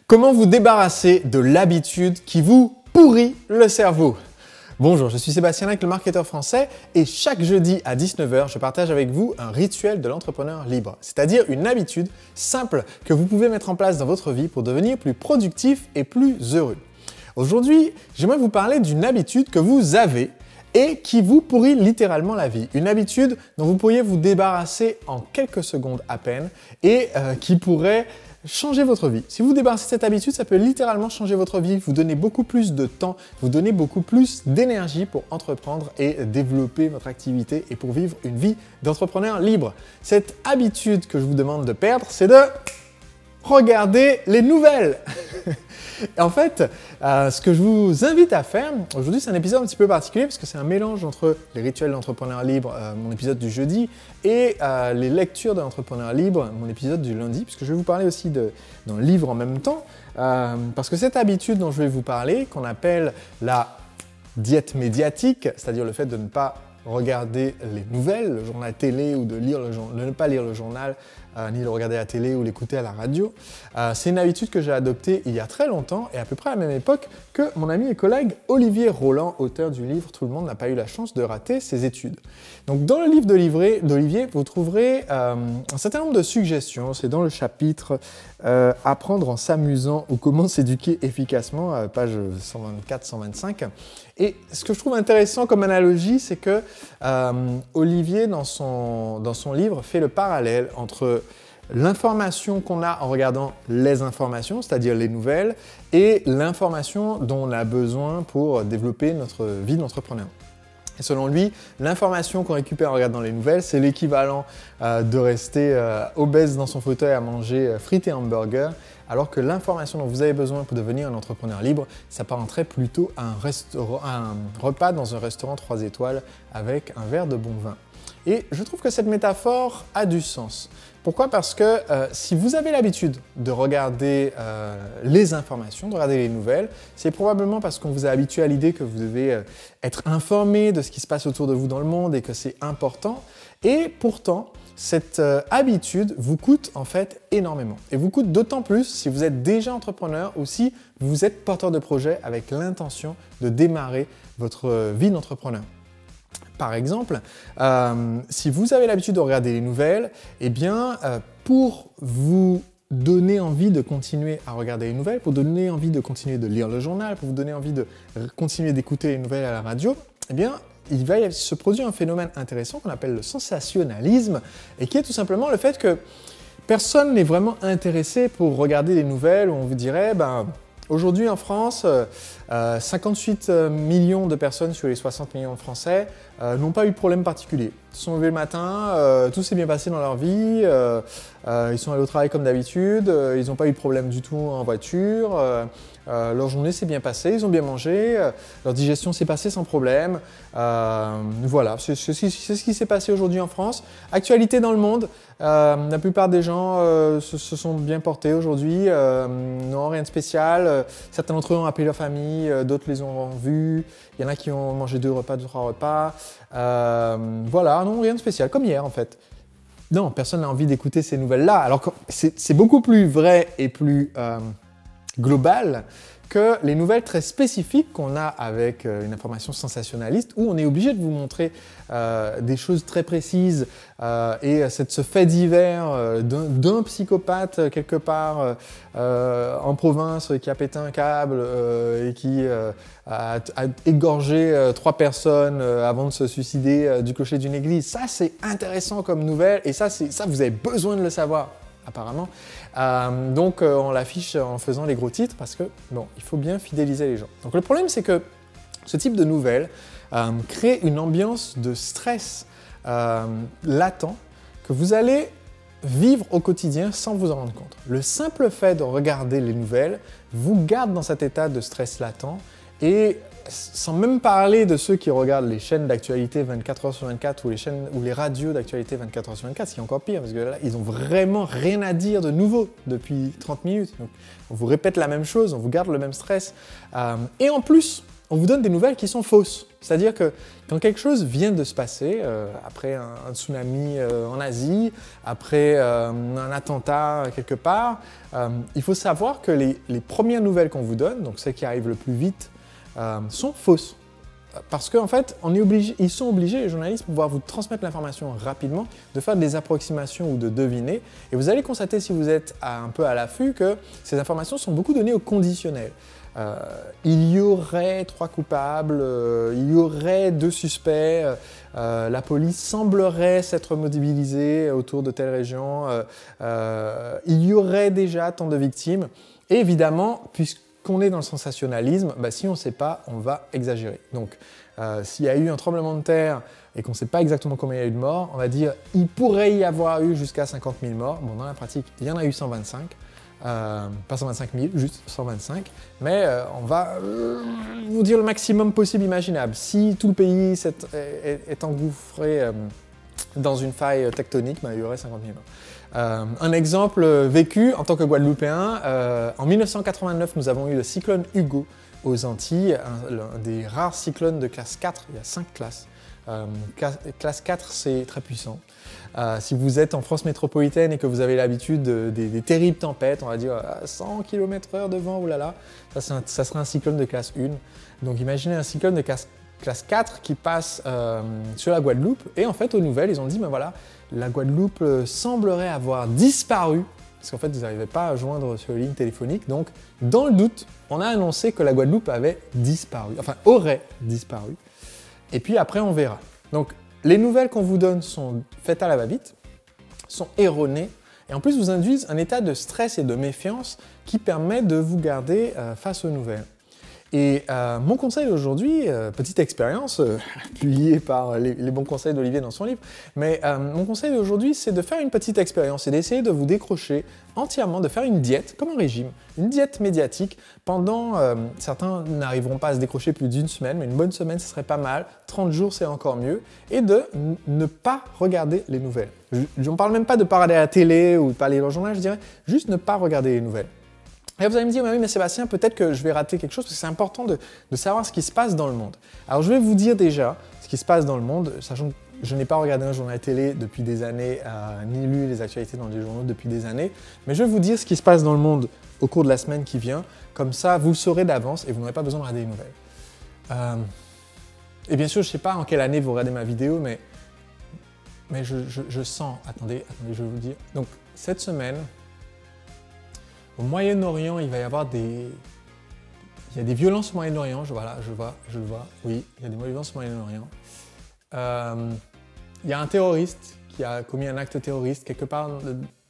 Comment vous débarrasser de l'habitude qui vous pourrit le cerveau? Bonjour, je suis Sébastien Lac, le marketeur français, et chaque jeudi à 19 h, je partage avec vous un rituel de l'entrepreneur libre, c'est-à-dire une habitude simple que vous pouvez mettre en place dans votre vie pour devenir plus productif et plus heureux. Aujourd'hui, j'aimerais vous parler d'une habitude que vous avez et qui vous pourrit littéralement la vie. Une habitude dont vous pourriez vous débarrasser en quelques secondes à peine et qui pourrait changer votre vie. Si vous débarrassez de cette habitude, ça peut littéralement changer votre vie, vous donner beaucoup plus de temps, vous donner beaucoup plus d'énergie pour entreprendre et développer votre activité et pour vivre une vie d'entrepreneur libre. Cette habitude que je vous demande de perdre, c'est de regarder les nouvelles. Et en fait, ce que je vous invite à faire, aujourd'hui c'est un épisode un petit peu particulier parce que c'est un mélange entre les rituels de l'entrepreneur libre, mon épisode du jeudi, et les lectures de l'entrepreneur libre, mon épisode du lundi, puisque je vais vous parler aussi d'un livre en même temps, parce que cette habitude dont je vais vous parler, qu'on appelle la diète médiatique, c'est-à-dire le fait de ne pas regarder les nouvelles, le journal télé ou de ne pas lire le journal, ni le regarder à la télé ou l'écouter à la radio. C'est une habitude que j'ai adoptée il y a très longtemps et à peu près à la même époque que mon ami et collègue Olivier Roland, auteur du livre « Tout le monde n'a pas eu la chance de rater ses études ». Donc dans le livre d'Olivier, vous trouverez un certain nombre de suggestions. C'est dans le chapitre « Apprendre en s'amusant » ou « Comment s'éduquer efficacement », page 124-125. Et ce que je trouve intéressant comme analogie, c'est que Olivier, dans son livre, fait le parallèle entre l'information qu'on a en regardant les informations, c'est-à-dire les nouvelles, et l'information dont on a besoin pour développer notre vie d'entrepreneur. Et selon lui, l'information qu'on récupère en regardant les nouvelles, c'est l'équivalent de rester obèse dans son fauteuil à manger frites et hamburgers, alors que l'information dont vous avez besoin pour devenir un entrepreneur libre, ça parenterait plutôt à un repas dans un restaurant 3 étoiles avec un verre de bon vin. Et je trouve que cette métaphore a du sens. Pourquoi? Parce que si vous avez l'habitude de regarder les informations, de regarder les nouvelles, c'est probablement parce qu'on vous a habitué à l'idée que vous devez être informé de ce qui se passe autour de vous dans le monde et que c'est important. Et pourtant, cette habitude vous coûte en fait énormément. Et vous coûte d'autant plus si vous êtes déjà entrepreneur ou si vous êtes porteur de projet avec l'intention de démarrer votre vie d'entrepreneur. Par exemple, si vous avez l'habitude de regarder les nouvelles, eh bien, pour vous donner envie de continuer à regarder les nouvelles, pour donner envie de continuer de lire le journal, pour vous donner envie de continuer d'écouter les nouvelles à la radio, eh bien, il va se produire un phénomène intéressant qu'on appelle le sensationnalisme et qui est tout simplement le fait que personne n'est vraiment intéressé pour regarder les nouvelles où on vous dirait aujourd'hui en France, 58 millions de personnes sur les 60 millions de Français n'ont pas eu de problème particulier. Ils se sont levés le matin, tout s'est bien passé dans leur vie, ils sont allés au travail comme d'habitude, ils n'ont pas eu de problème du tout en voiture, leur journée s'est bien passée, ils ont bien mangé, leur digestion s'est passée sans problème. Voilà, c'est ce qui s'est passé aujourd'hui en France. Actualité dans le monde, la plupart des gens se sont bien portés aujourd'hui, non, rien de spécial. Certains d'entre eux ont appelé leur famille, d'autres les ont vus, il y en a qui ont mangé 2 repas, 3 repas. Voilà, non, rien de spécial, comme hier en fait. Non, personne n'a envie d'écouter ces nouvelles-là, alors que c'est beaucoup plus vrai et plus global que les nouvelles très spécifiques qu'on a avec une information sensationnaliste où on est obligé de vous montrer des choses très précises et ce fait divers d'un psychopathe quelque part en province qui a pété un câble et qui a égorgé 3 personnes avant de se suicider du clocher d'une église. Ça, c'est intéressant comme nouvelle et ça, vous avez besoin de le savoir. Apparemment. Donc on l'affiche en faisant les gros titres parce que bon, il faut bien fidéliser les gens. Donc le problème c'est que ce type de nouvelles crée une ambiance de stress latent que vous allez vivre au quotidien sans vous en rendre compte. Le simple fait de regarder les nouvelles vous garde dans cet état de stress latent et sans même parler de ceux qui regardent les chaînes d'actualité 24 h sur 24 ou les radios d'actualité 24 h sur 24, ce qui est encore pire parce que là, ils n'ont vraiment rien à dire de nouveau depuis 30 minutes. Donc, on vous répète la même chose, on vous garde le même stress. Et en plus, on vous donne des nouvelles qui sont fausses. C'est-à-dire que quand quelque chose vient de se passer, après un tsunami en Asie, après un attentat quelque part, il faut savoir que les premières nouvelles qu'on vous donne, donc celles qui arrivent le plus vite, sont fausses. Parce qu'en fait, ils sont obligés, les journalistes, pour pouvoir vous transmettre l'information rapidement, de faire des approximations ou de deviner. Et vous allez constater, si vous êtes un peu à l'affût, que ces informations sont beaucoup données au conditionnel. Il y aurait 3 coupables, il y aurait 2 suspects, la police semblerait s'être mobilisée autour de telle région, il y aurait déjà tant de victimes. Et évidemment, puisqu'on est dans le sensationnalisme, si on ne sait pas, on va exagérer. Donc, s'il y a eu un tremblement de terre et qu'on ne sait pas exactement combien il y a eu de morts, on va dire il pourrait y avoir eu jusqu'à 50 000 morts. Bon, dans la pratique, il y en a eu 125. Pas 125 000, juste 125, mais on va vous dire le maximum possible imaginable. Si tout le pays est engouffré dans une faille tectonique, il y aurait 50 000 morts. Un exemple vécu en tant que Guadeloupéen, en 1989, nous avons eu le cyclone Hugo aux Antilles, un des rares cyclones de classe 4, il y a 5 classes. Classe 4, c'est très puissant. Si vous êtes en France métropolitaine et que vous avez l'habitude des terribles tempêtes, on va dire à 100 km/h de vent, oulala, ça serait un cyclone de classe 1. Donc imaginez un cyclone de classe 4 qui passe sur la Guadeloupe. Et en fait, aux nouvelles, ils ont dit, ben voilà, la Guadeloupe semblerait avoir disparu, parce qu'en fait, ils n'arrivaient pas à joindre sur les lignes téléphoniques. Donc, dans le doute, on a annoncé que la Guadeloupe avait disparu, enfin aurait disparu. Et puis après, on verra. Donc, les nouvelles qu'on vous donne sont faites à la va-vite, sont erronées, et en plus vous induisent un état de stress et de méfiance qui permet de vous garder face aux nouvelles. Et mon conseil d'aujourd'hui, petite expérience, appuyée par les bons conseils d'Olivier dans son livre, mais mon conseil d'aujourd'hui, c'est de faire une petite expérience et d'essayer de vous décrocher entièrement, de faire une diète, comme un régime, une diète médiatique pendant, certains n'arriveront pas à se décrocher plus d'1 semaine, mais une bonne semaine, ce serait pas mal, 30 jours, c'est encore mieux, et de ne pas regarder les nouvelles. Je ne parle même pas de ne pas regarder la télé ou de pas lire le journal, je dirais juste ne pas regarder les nouvelles. Et vous allez me dire, oui, mais Sébastien, peut-être que je vais rater quelque chose, parce que c'est important de savoir ce qui se passe dans le monde. Alors je vais vous dire déjà ce qui se passe dans le monde, sachant que je n'ai pas regardé un journal télé depuis des années, ni lu les actualités dans les journaux depuis des années, mais je vais vous dire ce qui se passe dans le monde au cours de la semaine qui vient, comme ça vous le saurez d'avance et vous n'aurez pas besoin de regarder les nouvelles. Et bien sûr, je ne sais pas en quelle année vous regardez ma vidéo, mais je sens, attendez, je vais vous le dire. Donc cette semaine, au Moyen-Orient, il va y avoir il y a des violences au Moyen-Orient, je le vois, oui, il y a des violences au Moyen-Orient. Il y a un terroriste qui a commis un acte terroriste quelque part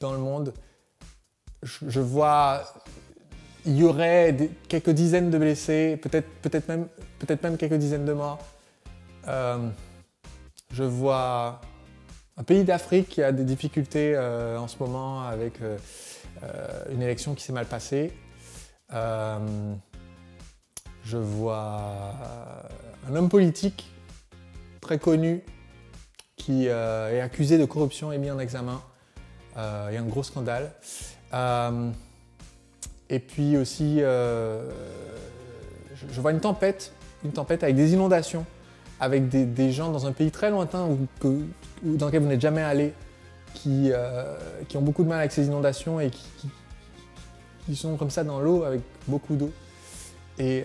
dans le monde. Je vois, il y aurait quelques dizaines de blessés, peut-être même quelques dizaines de morts. Je vois un pays d'Afrique qui a des difficultés en ce moment avec une élection qui s'est mal passée. Je vois un homme politique très connu qui est accusé de corruption et mis en examen. Il y a un gros scandale. Et puis aussi, je vois une tempête avec des inondations, avec des gens dans un pays très lointain dans lequel vous n'êtes jamais allé, qui ont beaucoup de mal avec ces inondations et qui sont comme ça dans l'eau avec beaucoup d'eau. Et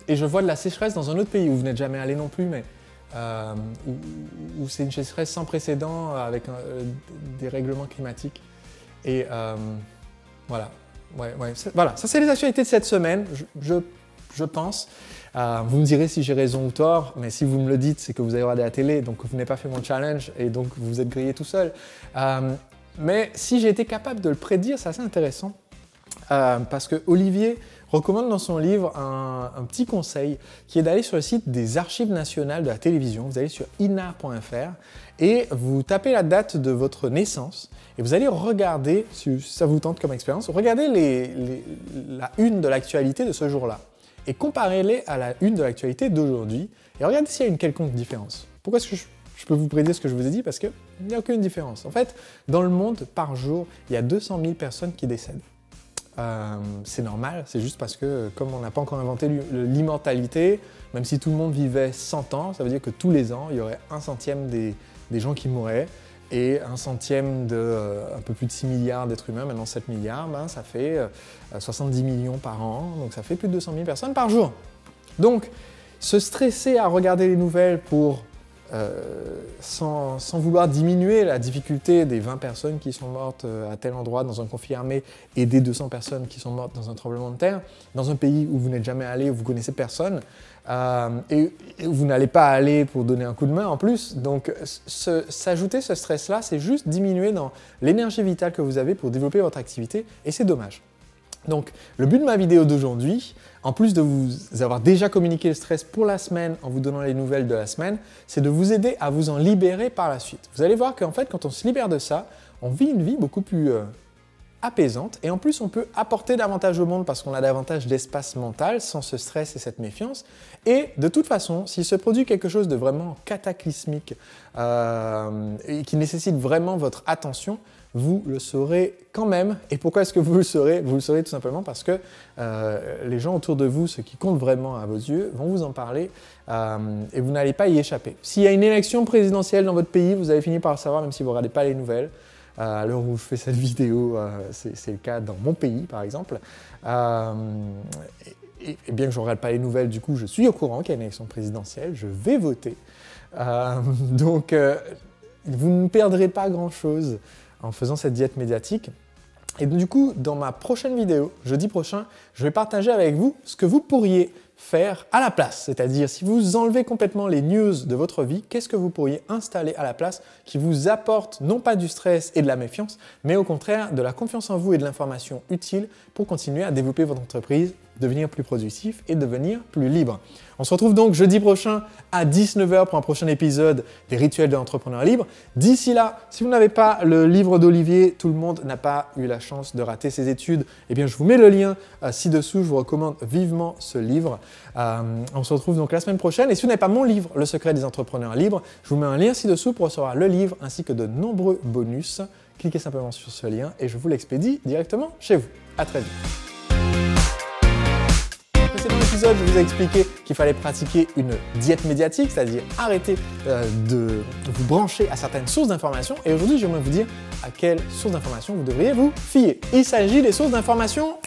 je vois de la sécheresse dans un autre pays où vous n'êtes jamais allé non plus, mais où c'est une sécheresse sans précédent avec des règlements climatiques. Et voilà. Voilà, ça c'est les actualités de cette semaine, je pense. Vous me direz si j'ai raison ou tort, mais si vous me le dites, c'est que vous avez regardé la télé, donc vous n'avez pas fait mon challenge et donc vous vous êtes grillé tout seul. Mais si j'ai été capable de le prédire, c'est assez intéressant. Parce que Olivier recommande dans son livre un petit conseil qui est d'aller sur le site des Archives nationales de la télévision. Vous allez sur ina.fr et vous tapez la date de votre naissance et vous allez regarder, si ça vous tente comme expérience, regardez la une de l'actualité de ce jour-là et comparez-les à la une de l'actualité d'aujourd'hui et regardez s'il y a une quelconque différence. Pourquoi est-ce que je peux vous prédire ce que je vous ai dit? Parce qu'il n'y a aucune différence. En fait, dans le monde, par jour, il y a 200 000 personnes qui décèdent. c'est normal, c'est juste parce que comme on n'a pas encore inventé l'immortalité, même si tout le monde vivait 100 ans, ça veut dire que tous les ans, il y aurait 1/100 des gens qui mourraient et 1/100 de un peu plus de 6 milliards d'êtres humains, maintenant 7 milliards, ben, ça fait 70 millions par an, donc ça fait plus de 200 000 personnes par jour. Donc, se stresser à regarder les nouvelles sans vouloir diminuer la difficulté des 20 personnes qui sont mortes à tel endroit dans un conflit armé et des 200 personnes qui sont mortes dans un tremblement de terre, dans un pays où vous n'êtes jamais allé, où vous ne connaissez personne, et vous n'allez pas aller pour donner un coup de main en plus. Donc, s'ajouter ce stress-là, c'est juste diminuer dans l'énergie vitale que vous avez pour développer votre activité, et c'est dommage. Donc, le but de ma vidéo d'aujourd'hui, en plus de vous avoir déjà communiqué le stress pour la semaine en vous donnant les nouvelles de la semaine, c'est de vous aider à vous en libérer par la suite. Vous allez voir qu'en fait, quand on se libère de ça, on vit une vie beaucoup plus apaisante et en plus, on peut apporter davantage au monde parce qu'on a davantage d'espace mental sans ce stress et cette méfiance. Et de toute façon, s'il se produit quelque chose de vraiment cataclysmique et qui nécessite vraiment votre attention, vous le saurez quand même. Et pourquoi est-ce que vous le saurez? Vous le saurez tout simplement parce que les gens autour de vous, ceux qui comptent vraiment à vos yeux, vont vous en parler et vous n'allez pas y échapper. S'il y a une élection présidentielle dans votre pays, vous allez finir par le savoir même si vous ne regardez pas les nouvelles. À l'heure où je fais cette vidéo, c'est le cas dans mon pays par exemple. Et bien que je ne regarde pas les nouvelles, du coup je suis au courant qu'il y a une élection présidentielle, je vais voter. Donc vous ne perdrez pas grand-chose en faisant cette diète médiatique. Et du coup, dans ma prochaine vidéo, jeudi prochain, je vais partager avec vous ce que vous pourriez faire à la place. C'est-à-dire, si vous enlevez complètement les news de votre vie, qu'est-ce que vous pourriez installer à la place qui vous apporte non pas du stress et de la méfiance, mais au contraire de la confiance en vous et de l'information utile pour continuer à développer votre entreprise, devenir plus productif et devenir plus libre. On se retrouve donc jeudi prochain à 19 h pour un prochain épisode des Rituels de l'entrepreneur libre. D'ici là, si vous n'avez pas le livre d'Olivier, tout le monde n'a pas eu la chance de rater ses études, eh bien je vous mets le lien ci-dessous, je vous recommande vivement ce livre. On se retrouve donc la semaine prochaine et si vous n'avez pas mon livre, Le secret des entrepreneurs libres, je vous mets un lien ci-dessous pour recevoir le livre ainsi que de nombreux bonus. Cliquez simplement sur ce lien et je vous l'expédie directement chez vous. À très vite. Dans l'épisode, je vous ai expliqué qu'il fallait pratiquer une diète médiatique, c'est-à-dire arrêter de vous brancher à certaines sources d'informations. Et aujourd'hui, j'aimerais vous dire à quelles sources d'informations vous devriez vous fier. Il s'agit des sources d'informations